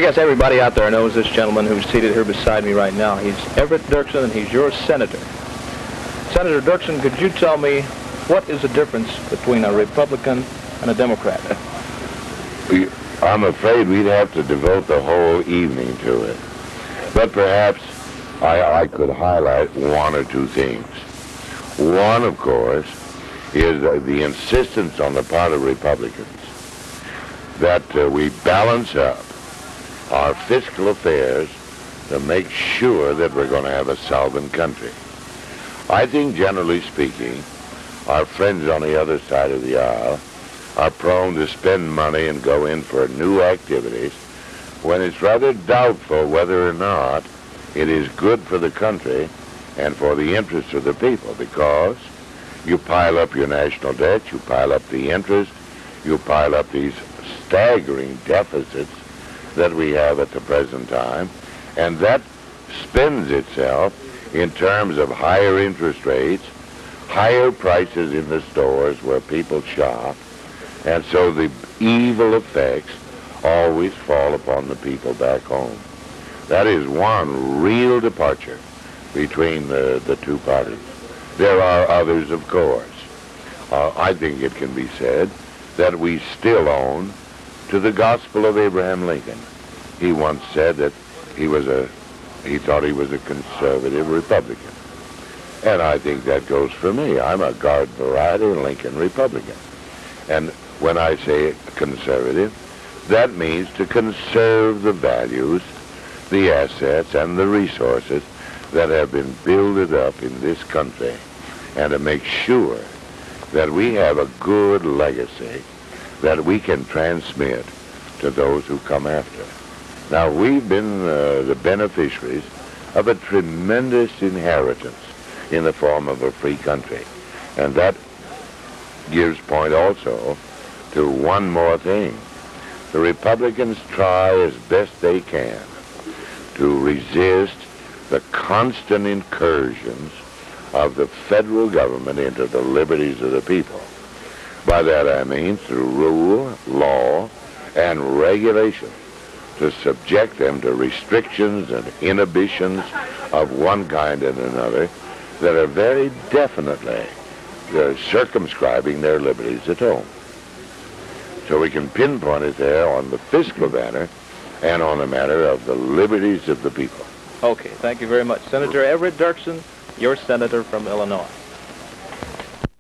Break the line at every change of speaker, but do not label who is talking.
I guess everybody out there knows this gentleman who's seated here beside me right now. He's Everett Dirksen, and he's your senator. Senator Dirksen, could you tell me what is the difference between a Republican and a Democrat?
I'm afraid we'd have to devote the whole evening to it. But perhaps I could highlight one or two things. One, of course, is the insistence on the part of Republicans that we balance up our fiscal affairs to make sure that we're going to have a solvent country. I think, generally speaking, our friends on the other side of the aisle are prone to spend money and go in for new activities when it's rather doubtful whether or not it is good for the country and for the interests of the people, because you pile up your national debt, you pile up the interest, you pile up these staggering deficits that we have at the present time, and that spends itself in terms of higher interest rates, higher prices in the stores where people shop, and so the evil effects always fall upon the people back home. That is one real departure between the two parties. There are others, of course. I think it can be said that we still own to the gospel of Abraham Lincoln. He once said that he thought he was a conservative Republican. And I think that goes for me. I'm a garden variety Lincoln Republican. And when I say conservative, that means to conserve the values, the assets, and the resources that have been built up in this country, and to make sure that we have a good legacy that we can transmit to those who come after. Now, we've been the beneficiaries of a tremendous inheritance in the form of a free country. And that gives point also to one more thing. The Republicans try as best they can to resist the constant incursions of the federal government into the liberties of the people. By that I mean through rule, law, and regulation, to subject them to restrictions and inhibitions of one kind and another that are very definitely circumscribing their liberties at home. So we can pinpoint it there on the fiscal matter and on the matter of the liberties of the people.
Okay, thank you very much. Senator Everett Dirksen, your senator from Illinois.